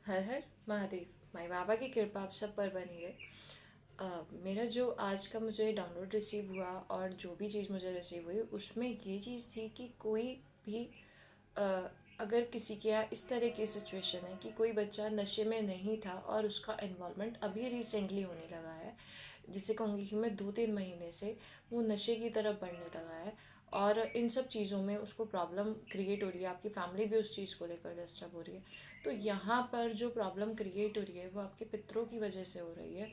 हर हर महादेव। माई बाबा की कृपा आप सब पर बनी रहे। मेरा जो आज का मुझे डाउनलोड रिसीव हुआ और जो भी चीज़ मुझे रिसीव हुई उसमें ये चीज़ थी कि कोई भी अ, अगर किसी के यहाँ इस तरह की सिचुएशन है कि कोई बच्चा नशे में नहीं था और उसका इन्वॉल्वमेंट अभी रिसेंटली होने लगा है, जिसे कहूँगी कि मैं 2-3 महीने से वो नशे की तरफ बढ़ने लगा है और इन सब चीज़ों में उसको प्रॉब्लम क्रिएट हो रही है, आपकी फैमिली भी उस चीज़ को लेकर डिस्टर्ब हो रही है। तो यहाँ पर जो प्रॉब्लम क्रिएट हो रही है वो आपके पितरों की वजह से हो रही है।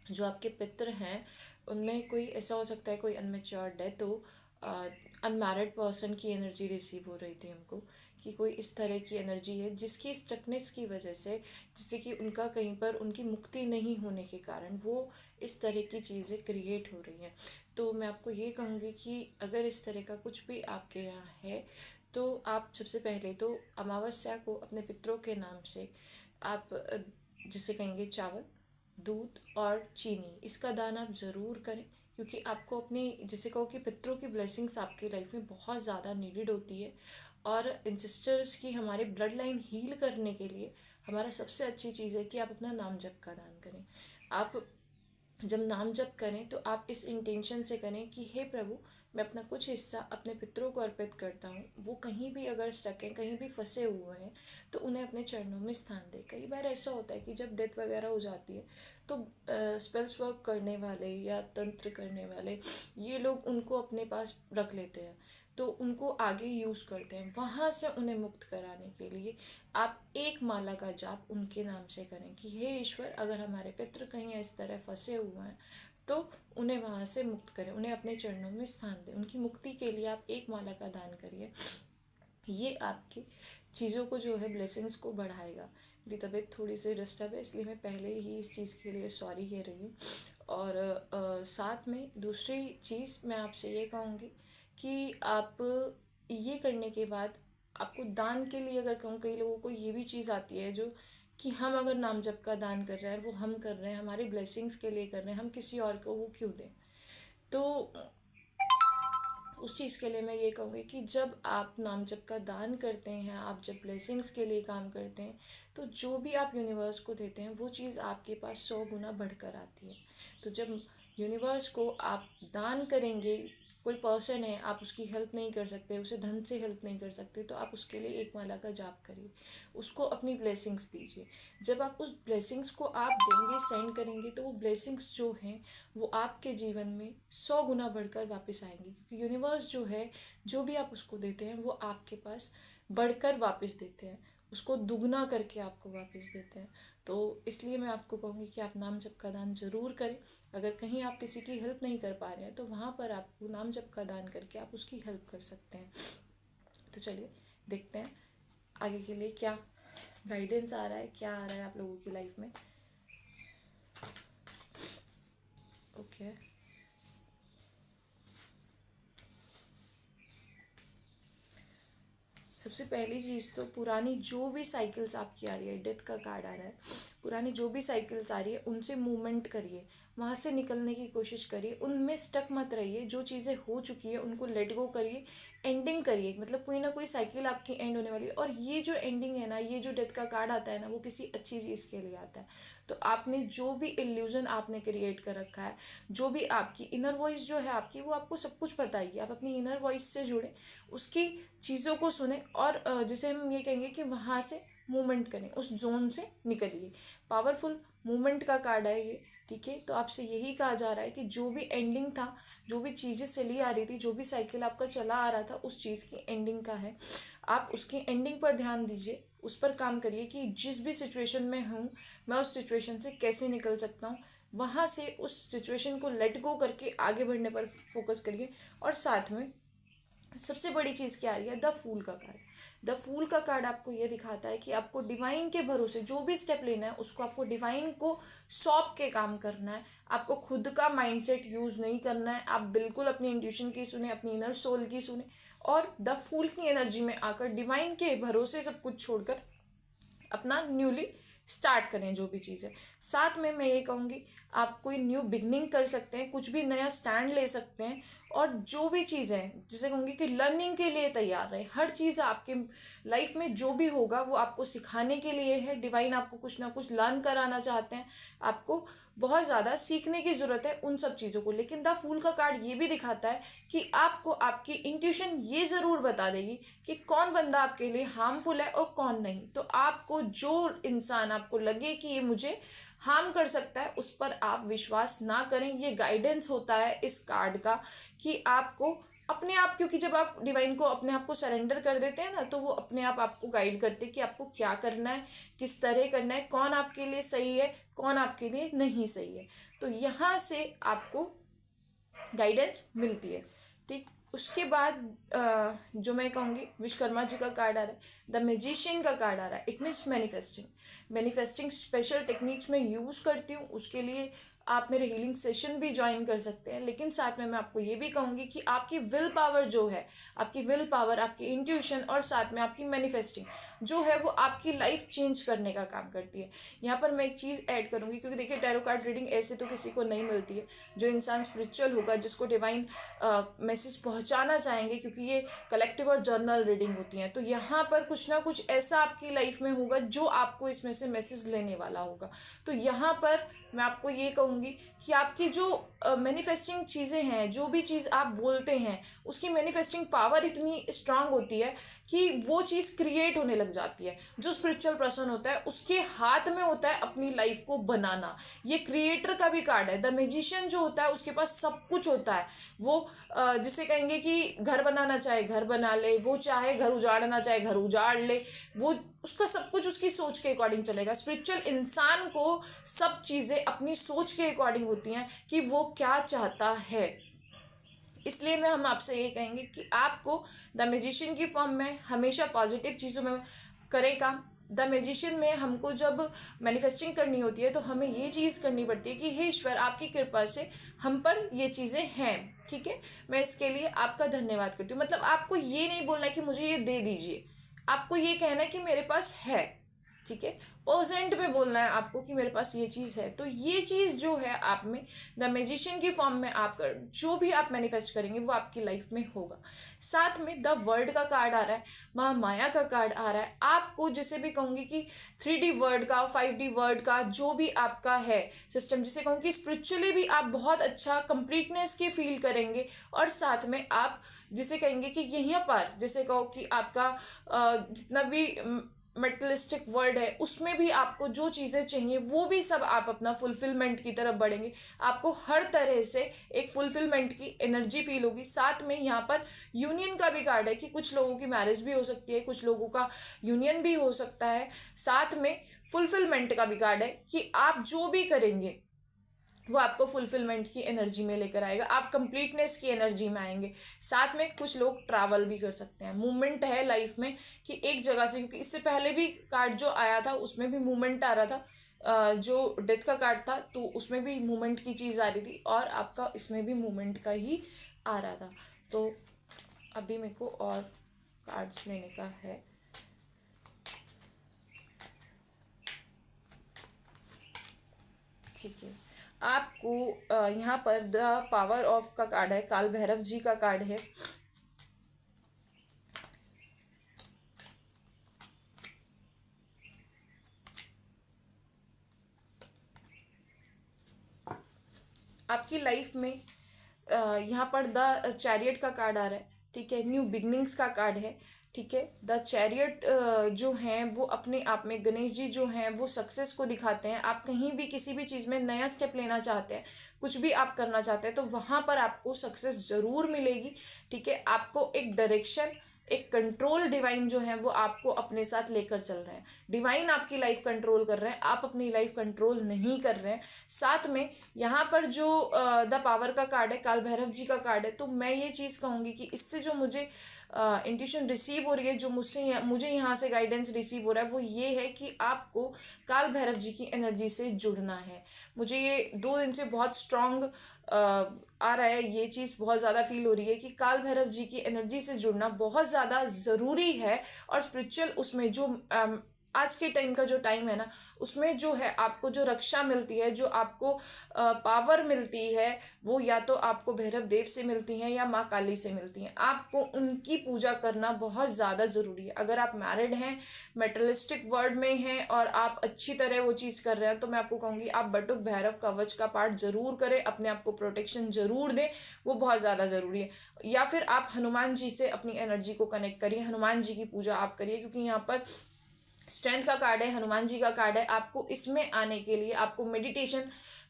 जो आपके पितर हैं उनमें कोई ऐसा हो सकता है, कोई अनमेच्योर डेथ हो, अनमैरिड पर्सन की एनर्जी रिसीव हो रही थी हमको, कि कोई इस तरह की एनर्जी है जिसकी स्टकनेस की वजह से, जिससे कि उनका कहीं पर उनकी मुक्ति नहीं होने के कारण वो इस तरह की चीज़ें क्रिएट हो रही हैं। तो मैं आपको ये कहूँगी कि अगर इस तरह का कुछ भी आपके यहाँ है तो आप सबसे पहले तो अमावस्या को अपने पितरों के नाम से आप जिसे कहेंगे चावल, दूध और चीनी, इसका दान आप ज़रूर करें, क्योंकि आपको अपनी जिसे कहो कि पितरों की ब्लेसिंग्स आपकी लाइफ में बहुत ज़्यादा नीडेड होती है। और इंसिस्टर्स की हमारे ब्लड लाइन हील करने के लिए हमारा सबसे अच्छी चीज़ है कि आप अपना नाम जप का दान करें। आप जब नाम जप करें तो आप इस इंटेंशन से करें कि हे प्रभु, मैं अपना कुछ हिस्सा अपने पितरों को अर्पित करता हूँ। वो कहीं भी अगर स्टक हैं, कहीं भी फंसे हुए हैं, तो उन्हें अपने चरणों में स्थान दें। कई बार ऐसा होता है कि जब डेथ वगैरह हो जाती है तो स्पेल्स वर्क करने वाले या तंत्र करने वाले ये लोग उनको अपने पास रख लेते हैं, तो उनको आगे यूज़ करते हैं। वहाँ से उन्हें मुक्त कराने के लिए आप एक माला का जाप उनके नाम से करें कि हे ईश्वर, अगर हमारे पितृ कहीं इस तरह फंसे हुए हैं तो उन्हें वहाँ से मुक्त करें, उन्हें अपने चरणों में स्थान दें। उनकी मुक्ति के लिए आप एक माला का दान करिए। ये आपकी चीज़ों को जो है, ब्लेसिंग्स को बढ़ाएगा। मेरी तबीयत थोड़ी सी डिस्टर्ब है, इसलिए मैं पहले ही इस चीज़ के लिए सॉरी कह रही हूँ। और साथ में दूसरी चीज़ मैं आपसे ये कहूँगी कि आप ये करने के बाद आपको दान के लिए, अगर कहूँ, कई लोगों को ये भी चीज़ आती है जो कि हम अगर नाम जप का दान कर रहे हैं, वो हम कर रहे हैं हमारी ब्लेसिंग्स के लिए कर रहे हैं, हम किसी और को वो क्यों दें। तो उस चीज़ के लिए मैं ये कहूँगी कि जब आप नाम जप का दान करते हैं, आप जब ब्लेसिंग्स के लिए काम करते हैं, तो जो भी आप यूनिवर्स को देते हैं वो चीज़ आपके पास 100 गुना बढ़कर आती है। तो जब यूनिवर्स को आप दान करेंगे, कोई पर्सन है, आप उसकी हेल्प नहीं कर सकते, उसे धन से हेल्प नहीं कर सकते, तो आप उसके लिए एक माला का जाप करिए, उसको अपनी ब्लेसिंग्स दीजिए। जब आप उस ब्लेसिंग्स को आप देंगे, सेंड करेंगे, तो वो ब्लेसिंग्स जो हैं वो आपके जीवन में 100 गुना बढ़कर वापस आएंगी, क्योंकि यूनिवर्स जो है, जो भी आप उसको देते हैं वो आपके पास बढ़कर वापस देते हैं, उसको दुगना करके आपको वापस देते हैं। तो इसलिए मैं आपको कहूँगी कि आप नाम जप का दान ज़रूर करें। अगर कहीं आप किसी की हेल्प नहीं कर पा रहे हैं तो वहाँ पर आपको नाम जप का दान करके आप उसकी हेल्प कर सकते हैं। तो चलिए देखते हैं आगे के लिए क्या गाइडेंस आ रहा है, क्या आ रहा है आप लोगों की लाइफ में। ओके। सबसे पहली चीज़ तो पुरानी जो भी साइकिल्स आपकी आ रही है, डेथ का कार्ड आ रहा है, पुरानी जो भी साइकिल्स आ रही है उनसे मूवमेंट करिए, वहाँ से निकलने की कोशिश करिए, उनमें स्टक मत रहिए। जो चीज़ें हो चुकी है उनको लेट गो करिए, एंडिंग करिए। मतलब कोई ना कोई साइकिल आपकी एंड होने वाली है, और ये जो एंडिंग है ना, ये जो डेथ का कार्ड आता है ना, वो किसी अच्छी चीज़ के लिए आता है। तो आपने जो भी इल्यूजन आपने क्रिएट कर रखा है, जो भी आपकी इनर वॉइस जो है आपकी, वो आपको सब कुछ बताइए। आप अपनी इनर वॉइस से जुड़े, उसकी चीज़ों को सुने, और जैसे हम ये कहेंगे कि वहाँ से मूवमेंट करें, उस जोन से निकलिए। पावरफुल मूवमेंट का कार्ड है ये, ठीक है। तो आपसे यही कहा जा रहा है कि जो भी एंडिंग था, जो भी चीज़ें चली आ रही थी, जो भी साइकिल आपका चला आ रहा था, उस चीज़ की एंडिंग का है। आप उसकी एंडिंग पर ध्यान दीजिए, उस पर काम करिए कि जिस भी सिचुएशन में हूँ, मैं उस सिचुएशन से कैसे निकल सकता हूँ। वहाँ से उस सिचुएशन को लेट गो करके आगे बढ़ने पर फोकस करिए। और साथ में सबसे बड़ी चीज़ क्या आ रही है, द फूल का कार्ड। द फूल का कार्ड आपको ये दिखाता है कि आपको डिवाइन के भरोसे जो भी स्टेप लेना है उसको आपको डिवाइन को सौंप के काम करना है। आपको खुद का माइंडसेट यूज़ नहीं करना है। आप बिल्कुल अपनी इंट्यूशन की सुने, अपनी इनर सोल की सुने, और द फूल की एनर्जी में आकर डिवाइन के भरोसे सब कुछ छोड़कर अपना न्यूली स्टार्ट करें जो भी चीज़ है। साथ में मैं ये कहूँगी, आप कोई न्यू बिगनिंग कर सकते हैं, कुछ भी नया स्टैंड ले सकते हैं, और जो भी चीज़ें जिसे कहूँगी कि लर्निंग के लिए तैयार रहे। हर चीज़ आपके लाइफ में जो भी होगा वो आपको सिखाने के लिए है। डिवाइन आपको कुछ ना कुछ लर्न कराना चाहते हैं, आपको बहुत ज़्यादा सीखने की ज़रूरत है उन सब चीज़ों को। लेकिन द फूल का कार्ड ये भी दिखाता है कि आपको आपकी इंट्यूशन ये ज़रूर बता देगी कि कौन बंदा आपके लिए हार्मफुल है और कौन नहीं। तो आपको जो इंसान आपको लगे कि ये मुझे हार्म कर सकता है उस पर आप विश्वास ना करें। ये गाइडेंस होता है इस कार्ड का कि आपको अपने आप, क्योंकि जब आप डिवाइन को अपने आप को सरेंडर कर देते हैं ना, तो वो अपने आप आपको गाइड करते हैं कि आपको क्या करना है, किस तरह करना है, कौन आपके लिए सही है, कौन आपके लिए नहीं सही है। तो यहाँ से आपको गाइडेंस मिलती है। ठीक, उसके बाद जो मैं कहूँगी विश्वकर्मा जी का कार्ड आ रहा है, द मैजिशियन का कार्ड आ रहा है। It means manifesting special techniques में यूज़ करती हूँ, उसके लिए आप मेरे हीलिंग सेशन भी ज्वाइन कर सकते हैं। लेकिन साथ में मैं आपको ये भी कहूँगी कि आपकी विल पावर जो है, आपकी विल पावर, आपकी इंट्यूशन और साथ में आपकी मैनिफेस्टिंग जो है वो आपकी लाइफ चेंज करने का काम करती है। यहाँ पर मैं एक चीज़ ऐड करूँगी, क्योंकि देखिए टैरो कार्ड रीडिंग ऐसे तो किसी को नहीं मिलती है। जो इंसान स्पिरिचुअल होगा, जिसको डिवाइन मैसेज पहुँचाना चाहेंगे, क्योंकि ये कलेक्टिव और जर्नल रीडिंग होती हैं, तो यहाँ पर कुछ ना कुछ ऐसा आपकी लाइफ में होगा जो आपको इसमें से मैसेज लेने वाला होगा। तो यहाँ पर मैं आपको ये कहूँगी कि आपकी जो मैनिफेस्टिंग चीज़ें हैं, जो भी चीज़ आप बोलते हैं, उसकी मैनिफेस्टिंग पावर इतनी स्ट्रांग होती है कि वो चीज़ क्रिएट होने लग जाती है। जो स्पिरिचुअल पर्सन होता है उसके हाथ में होता है अपनी लाइफ को बनाना। ये क्रिएटर का भी कार्ड है। द मैजिशियन जो होता है उसके पास सब कुछ होता है। वो जिसे कहेंगे कि घर बनाना चाहे घर बना ले, वो चाहे घर उजाड़ना चाहे घर उजाड़ ले, वो उसका सब कुछ उसकी सोच के अकॉर्डिंग चलेगा। स्पिरिचुअल इंसान को सब चीज़ें अपनी सोच के अकॉर्डिंग होती हैं कि वो क्या चाहता है। इसलिए हम आपसे ये कहेंगे कि आपको द मैजिशियन की फॉर्म में हमेशा पॉजिटिव चीज़ों में करें काम। द मैजिशियन में हमको जब मैनिफेस्टिंग करनी होती है तो हमें ये चीज़ करनी पड़ती है कि हे ईश्वर, आपकी कृपा से हम पर ये चीज़ें हैं। ठीक है, मैं इसके लिए आपका धन्यवाद करती हूँ। मतलब आपको ये नहीं बोलना है कि मुझे ये दे दीजिए, आपको ये कहना है कि मेरे पास है। ठीक है, प्रेजेंट में बोलना है आपको कि मेरे पास ये चीज़ है। तो ये चीज़ जो है आप में द मैजिशियन की फॉर्म में आप कर जो भी आप मैनिफेस्ट करेंगे वो आपकी लाइफ में होगा। साथ में द वर्ल्ड का कार्ड आ रहा है, महामाया का कार्ड आ रहा है। आपको जिसे भी कहूँगी कि 3D वर्ड का, 5D वर्ड का, जो भी आपका है सिस्टम, जिसे कहूँगी स्पिरिचुअली भी आप बहुत अच्छा कंप्लीटनेस की फील करेंगे। और साथ में आप जिसे कहेंगे कि यहीं पर जिसे कहो कि आपका जितना भी मेटलिस्टिक वर्ल्ड है उसमें भी आपको जो चीज़ें चाहिए वो भी सब आप अपना फुलफिलमेंट की तरफ बढ़ेंगे। आपको हर तरह से एक फुलफिलमेंट की एनर्जी फील होगी। साथ में यहाँ पर यूनियन का भी कार्ड है कि कुछ लोगों की मैरिज भी हो सकती है, कुछ लोगों का यूनियन भी हो सकता है। साथ में फुलफिलमेंट का भी कार्ड है कि आप जो भी करेंगे वो आपको फुलफिलमेंट की एनर्जी में लेकर आएगा, आप कंप्लीटनेस की एनर्जी में आएंगे। साथ में कुछ लोग ट्रैवल भी कर सकते हैं। मूवमेंट है लाइफ में कि एक जगह से, क्योंकि इससे पहले भी कार्ड जो आया था उसमें भी मूवमेंट आ रहा था, जो डेथ का कार्ड था तो उसमें भी मूवमेंट की चीज़ आ रही थी, और आपका इसमें भी मूवमेंट का ही आ रहा था। तो अभी मेरे को और कार्ड्स लेने का है। ठीक है, आपको यहाँ पर द पावर ऑफ का कार्ड है, काल भैरव जी का कार्ड है। आपकी लाइफ में यहाँ पर द चैरियट का कार्ड आ रहा है। ठीक है, न्यू बिगनिंग्स का कार्ड है। ठीक है, द चैरियट जो हैं वो अपने आप में, गणेश जी जो हैं वो सक्सेस को दिखाते हैं। आप कहीं भी किसी भी चीज़ में नया स्टेप लेना चाहते हैं, कुछ भी आप करना चाहते हैं, तो वहाँ पर आपको सक्सेस ज़रूर मिलेगी। ठीक है, आपको एक डायरेक्शन, एक कंट्रोल डिवाइन जो है वो आपको अपने साथ लेकर चल रहे हैं। डिवाइन आपकी लाइफ कंट्रोल कर रहे हैं, आप अपनी लाइफ कंट्रोल नहीं कर रहे हैं। साथ में यहाँ पर जो द पावर का कार्ड है, काल भैरव जी का कार्ड है, तो मैं ये चीज़ कहूँगी कि इससे जो मुझे इंट्यूशन रिसीव हो रही है, जो मुझे यहाँ से गाइडेंस रिसीव हो रहा है, वो ये है कि आपको काल भैरव जी की एनर्जी से जुड़ना है। मुझे ये 2 दिन से बहुत स्ट्रांग आ रहा है, ये चीज़ बहुत ज़्यादा फील हो रही है कि काल भैरव जी की एनर्जी से जुड़ना बहुत ज़्यादा ज़रूरी है। और स्पिरिचुअल उसमें जो आज के टाइम का जो टाइम है ना, उसमें जो है आपको जो रक्षा मिलती है, जो आपको पावर मिलती है, वो या तो आपको भैरव देव से मिलती है या माँ काली से मिलती हैं। आपको उनकी पूजा करना बहुत ज़्यादा ज़रूरी है। अगर आप मैरिड हैं, मेटलिस्टिक वर्ल्ड में हैं और आप अच्छी तरह वो चीज़ कर रहे हैं, तो मैं आपको कहूँगी आप बटुक भैरव कवच का पाठ जरूर करें, अपने आप को प्रोटेक्शन जरूर दें, वो बहुत ज़्यादा ज़रूरी है। या फिर आप हनुमान जी से अपनी एनर्जी को कनेक्ट करिए, हनुमान जी की पूजा आप करिए, क्योंकि यहाँ पर स्ट्रेंथ का कार्ड है, हनुमान जी का कार्ड है। आपको इसमें आने के लिए आपको मेडिटेशन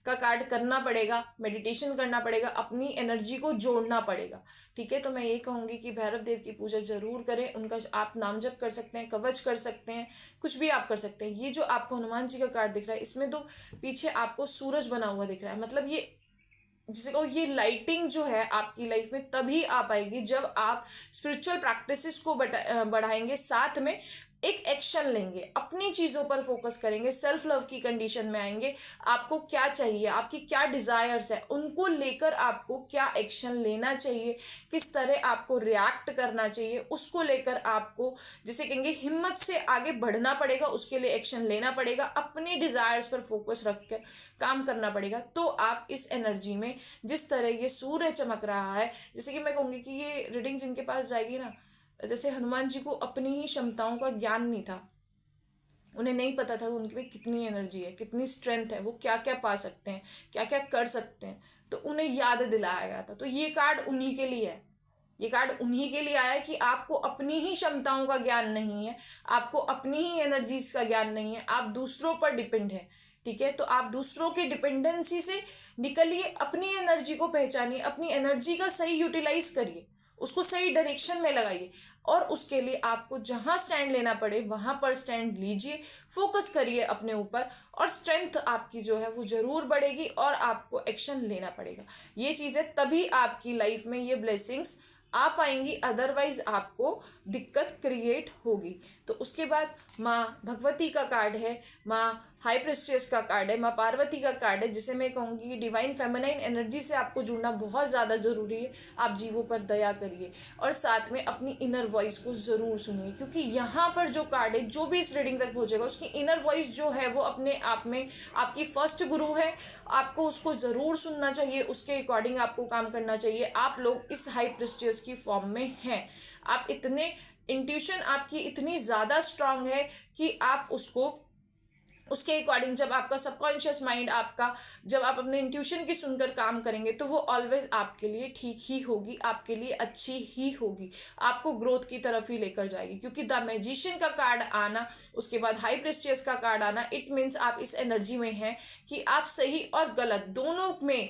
का कार्ड करना पड़ेगा, मेडिटेशन करना पड़ेगा, अपनी एनर्जी को जोड़ना पड़ेगा। ठीक है, तो मैं ये कहूँगी कि भैरव देव की पूजा जरूर करें, उनका आप नाम जप कर सकते हैं, कवच कर सकते हैं, कुछ भी आप कर सकते हैं। ये जो आपको हनुमान जी का कार्ड दिख रहा है, इसमें तो पीछे आपको सूरज बना हुआ दिख रहा है, मतलब ये जिसे कहो ये लाइटिंग जो है आपकी लाइफ में तभी आ पाएगी जब आप स्पिरिचुअल प्रैक्टिसेस को बढ़ाएंगे, साथ में एक एक्शन लेंगे, अपनी चीज़ों पर फोकस करेंगे, सेल्फ लव की कंडीशन में आएंगे। आपको क्या चाहिए, आपकी क्या डिज़ायर्स है, उनको लेकर आपको क्या एक्शन लेना चाहिए, किस तरह आपको रिएक्ट करना चाहिए, उसको लेकर आपको जिसे कहेंगे हिम्मत से आगे बढ़ना पड़ेगा, उसके लिए एक्शन लेना पड़ेगा, अपनी डिज़ायर्स पर फोकस रख कर काम करना पड़ेगा। तो आप इस एनर्जी में जिस तरह ये सूर्य चमक रहा है, जैसे कि मैं कहूँगी कि ये रीडिंग जिनके पास जाएगी ना, जैसे हनुमान जी को अपनी ही क्षमताओं का ज्ञान नहीं था, उन्हें नहीं पता था उनके में कितनी एनर्जी है, कितनी स्ट्रेंथ है, वो क्या क्या पा सकते हैं, क्या क्या कर सकते हैं, तो उन्हें याद दिलाया गया था। तो ये कार्ड उन्हीं के लिए है, ये कार्ड उन्हीं के लिए आया है कि आपको अपनी ही क्षमताओं का ज्ञान नहीं है, आपको अपनी ही एनर्जीज का ज्ञान नहीं है, आप दूसरों पर डिपेंड है। ठीक है, तो आप दूसरों की डिपेंडेंसी से निकलिए, अपनी एनर्जी को पहचानिए, अपनी एनर्जी का सही यूटिलाइज करिए, उसको सही डायरेक्शन में लगाइए, और उसके लिए आपको जहां स्टैंड लेना पड़े वहां पर स्टैंड लीजिए, फोकस करिए अपने ऊपर, और स्ट्रेंथ आपकी जो है वो जरूर बढ़ेगी और आपको एक्शन लेना पड़ेगा। ये चीज़ें तभी आपकी लाइफ में ये ब्लेसिंग्स आ पाएंगी, अदरवाइज आपको दिक्कत क्रिएट होगी। तो उसके बाद माँ भगवती का कार्ड है, माँ हाई प्रेस्टियस का कार्ड है, माँ पार्वती का कार्ड है, जिसे मैं कहूँगी डिवाइन फेमिनाइन एनर्जी से आपको जुड़ना बहुत ज़्यादा ज़रूरी है। आप जीवों पर दया करिए और साथ में अपनी इनर वॉइस को ज़रूर सुनिए, क्योंकि यहाँ पर जो कार्ड है, जो भी इस रीडिंग तक पहुँचेगा, उसकी इनर वॉइस जो है वो अपने आप में आपकी फर्स्ट गुरु है। आपको उसको ज़रूर सुनना चाहिए, उसके अकॉर्डिंग आपको काम करना चाहिए। आप लोग इस हाई प्रेस्टियस की फॉर्म में हैं, आप इतने इंट्यूशन आपकी इतनी ज़्यादा स्ट्रांग है कि आप उसको उसके अकॉर्डिंग जब आपका सबकॉन्शियस माइंड आपका जब आप अपने इंट्यूशन की सुनकर काम करेंगे, तो वो ऑलवेज आपके लिए ठीक ही होगी, आपके लिए अच्छी ही होगी, आपको ग्रोथ की तरफ ही लेकर जाएगी। क्योंकि द मैजिशियन का कार्ड आना, उसके बाद हाई प्रेस्टियस का कार्ड आना, इट मीन्स आप इस एनर्जी में हैं कि आप सही और गलत दोनों में,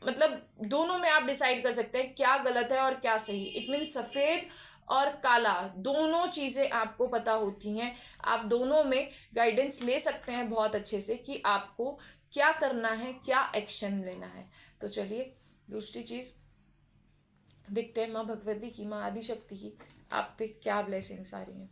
मतलब दोनों में आप डिसाइड कर सकते हैं क्या गलत है और क्या सही। इट मीन्स सफ़ेद और काला दोनों चीज़ें आपको पता होती हैं, आप दोनों में गाइडेंस ले सकते हैं बहुत अच्छे से कि आपको क्या करना है, क्या एक्शन लेना है। तो चलिए दूसरी चीज़ देखते हैं, माँ भगवती की, माँ आदिशक्ति की आप पे क्या ब्लेसिंग्स आ रही हैं।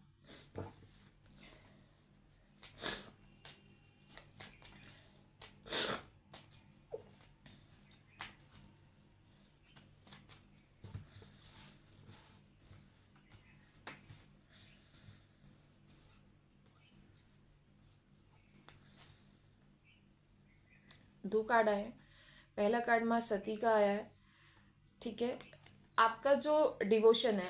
दो कार्ड आए हैं। पहला कार्ड माँ सती का आया है। ठीक है, आपका जो डिवोशन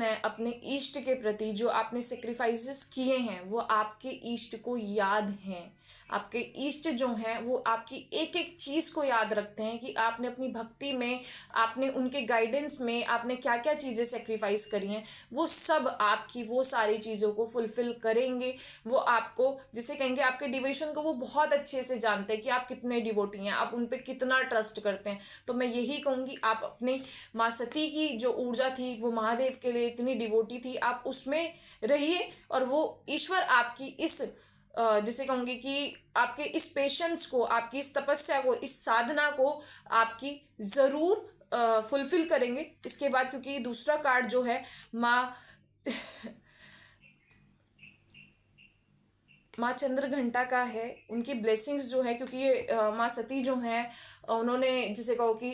है अपने ईष्ट के प्रति, जो आपने सेक्रीफाइसेस किए हैं, वो आपके ईष्ट को याद हैं। आपके ईष्ट जो हैं वो आपकी एक एक चीज़ को याद रखते हैं कि आपने अपनी भक्ति में, आपने उनके गाइडेंस में आपने क्या क्या चीज़ें सेक्रीफाइस करी हैं, वो सब आपकी वो सारी चीज़ों को फुलफिल करेंगे। वो आपको जिसे कहेंगे आपके डिवोशन को वो बहुत अच्छे से जानते हैं कि आप कितने डिवोटी हैं, आप उन पर कितना ट्रस्ट करते हैं। तो मैं यही कहूँगी, आप अपने माँ सती की जो ऊर्जा थी वो महादेव के लिए इतनी डिवोटी थी, आप उसमें रहिए और वो ईश्वर आपकी इस जिसे कहूँगी कि आपके इस पेशेंस को, आपकी इस तपस्या को, इस साधना को आपकी ज़रूर फुलफिल करेंगे। इसके बाद क्योंकि दूसरा कार्ड जो है माँ चंद्रघंटा का है, उनकी ब्लेसिंग्स जो है, क्योंकि ये माँ सती जो हैं उन्होंने जिसे कहो कि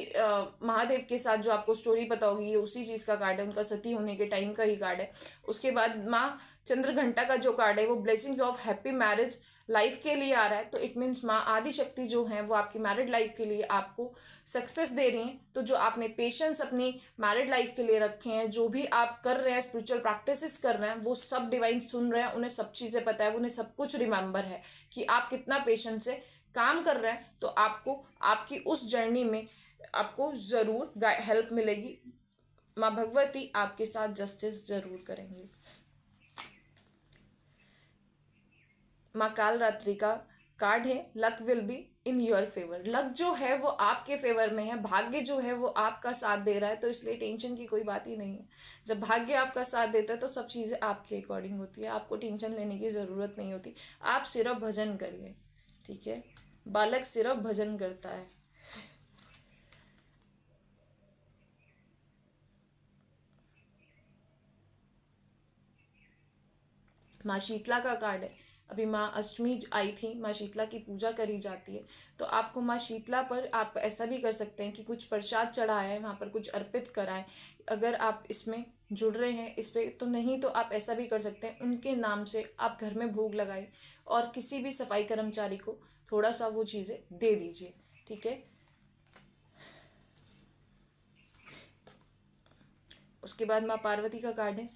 महादेव के साथ जो आपको स्टोरी पता होगी, ये उसी चीज़ का कार्ड है, उनका सती होने के टाइम का ही कार्ड है। उसके बाद माँ चंद्रघंटा का जो कार्ड है वो blessings of happy marriage life के लिए आ रहा है। तो इट मीन्स माँ आदि शक्ति जो है वो आपकी मैरिड लाइफ के लिए आपको सक्सेस दे रही हैं। तो जो आपने पेशेंस अपनी मैरिड लाइफ के लिए रखे हैं, जो भी आप कर रहे हैं, स्पिरिचुअल प्रैक्टिसेस कर रहे हैं, वो सब डिवाइन सुन रहे हैं, उन्हें सब चीज़ें पता है, उन्हें सब कुछ रिमेंबर है कि आप कितना पेशेंस से काम कर रहे हैं। तो आपको आपकी उस जर्नी में आपको ज़रूर हेल्प मिलेगी। माँ भगवती आपके साथ जस्टिस जरूर करेंगी। माँ काल रात्रि का कार्ड है luck will be in your favour. Luck जो है वो आपके फेवर में है, भाग्य जो है वो आपका साथ दे रहा है। तो इसलिए टेंशन की कोई बात ही नहीं है। जब भाग्य आपका साथ देता है तो सब चीज़ें आपके अकॉर्डिंग होती है, आपको टेंशन लेने की ज़रूरत नहीं होती। आप सिर्फ भजन करिए, ठीक है। बालक सिर्फ भजन करता है। माँ शीतला का कार्ड है। अभी माँ अष्टमी आई थी, माँ शीतला की पूजा करी जाती है। तो आपको माँ शीतला पर आप ऐसा भी कर सकते हैं कि कुछ प्रसाद चढ़ाएं, वहाँ पर कुछ अर्पित कराएं। अगर आप इसमें जुड़ रहे हैं इस पे, तो नहीं तो आप ऐसा भी कर सकते हैं, उनके नाम से आप घर में भोग लगाएं और किसी भी सफाई कर्मचारी को थोड़ा सा वो चीज़ें दे दीजिए, ठीक है। उसके बाद माँ पार्वती का कार्ड है,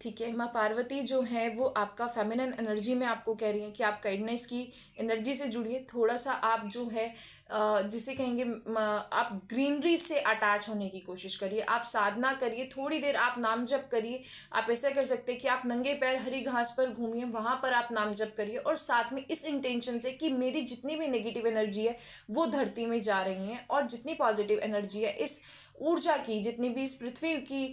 ठीक है। माँ पार्वती जो है वो आपका फेमिनिन एनर्जी में आपको कह रही है कि आप काइंडनेस की एनर्जी से जुड़िए। थोड़ा सा आप जो है जिसे कहेंगे आप ग्रीनरी से अटैच होने की कोशिश करिए। आप साधना करिए, थोड़ी देर आप नाम जप करिए। आप ऐसा कर सकते हैं कि आप नंगे पैर हरी घास पर घूमिए, वहाँ पर आप नाम जप करिए और साथ में इस इंटेंशन से कि मेरी जितनी भी नेगेटिव एनर्जी है वो धरती में जा रही हैं और जितनी पॉजिटिव एनर्जी है, इस ऊर्जा की, जितनी भी इस पृथ्वी की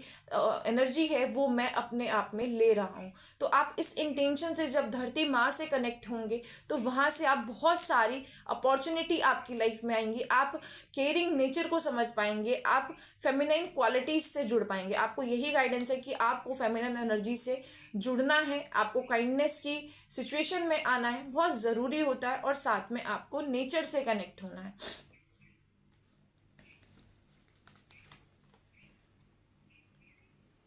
एनर्जी है वो मैं अपने आप में ले रहा हूँ। तो आप इस इंटेंशन से जब धरती माँ से कनेक्ट होंगे तो वहाँ से आप बहुत सारी अपॉर्चुनिटी आपकी लाइफ में आएंगी। आप केयरिंग नेचर को समझ पाएंगे, आप फेमिनाइन क्वालिटीज से जुड़ पाएंगे। आपको यही गाइडेंस है कि आपको फेमिनाइन एनर्जी से जुड़ना है, आपको काइंडनेस की सिचुएशन में आना है, बहुत ज़रूरी होता है। और साथ में आपको नेचर से कनेक्ट होना है।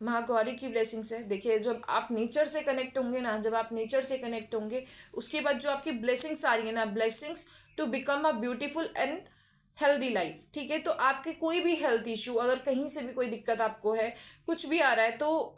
महागौरी की ब्लेसिंग्स है। देखिए, जब आप नेचर से कनेक्ट होंगे ना, जब आप नेचर से कनेक्ट होंगे, उसके बाद जो आपकी ब्लेसिंग्स आ रही है ना, blessings to become a beautiful and healthy life, ठीक है। तो आपके कोई भी हेल्थ इशू, अगर कहीं से भी कोई दिक्कत आपको है, कुछ भी आ रहा है, तो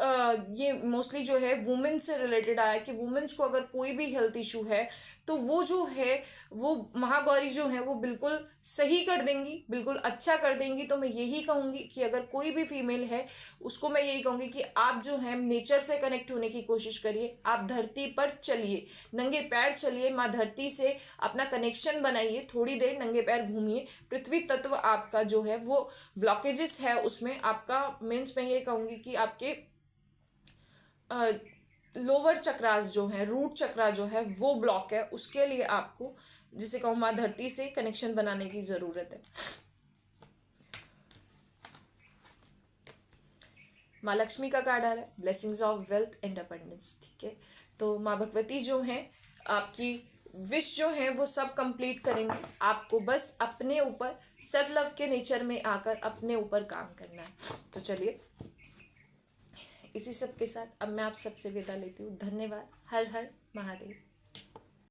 ये मोस्टली जो है वुमेन्स से रिलेटेड आया है कि वुमेन्स को अगर कोई भी हेल्थ इशू है तो वो जो है वो महागौरी जो है वो बिल्कुल सही कर देंगी, बिल्कुल अच्छा कर देंगी। तो मैं यही कहूँगी कि अगर कोई भी फीमेल है उसको मैं यही कहूँगी कि आप जो है नेचर से कनेक्ट होने की कोशिश करिए। आप धरती पर चलिए, नंगे पैर चलिए, माँ धरती से अपना कनेक्शन बनाइए, थोड़ी देर नंगे पैर घूमिए। पृथ्वी तत्व आपका जो है वो ब्लॉकेजेस है उसमें आपका, मीन्स मैं ये कहूँगी कि आपके लोअर चक्रास जो है, रूट चक्रा जो है वो ब्लॉक है, उसके लिए आपको जिसे कहूँ माँ धरती से कनेक्शन बनाने की ज़रूरत है। माँ लक्ष्मी का कार्ड आ रहा है, blessings of wealth and abundance, ठीक है। तो माँ भगवती जो है आपकी विश जो है वो सब कंप्लीट करेंगे। आपको बस अपने ऊपर सेल्फ लव के नेचर में आकर अपने ऊपर काम करना है। तो चलिए, इसी सब के साथ अब मैं आप सबसे विदा लेती हूँ। धन्यवाद। हर हर महादेव।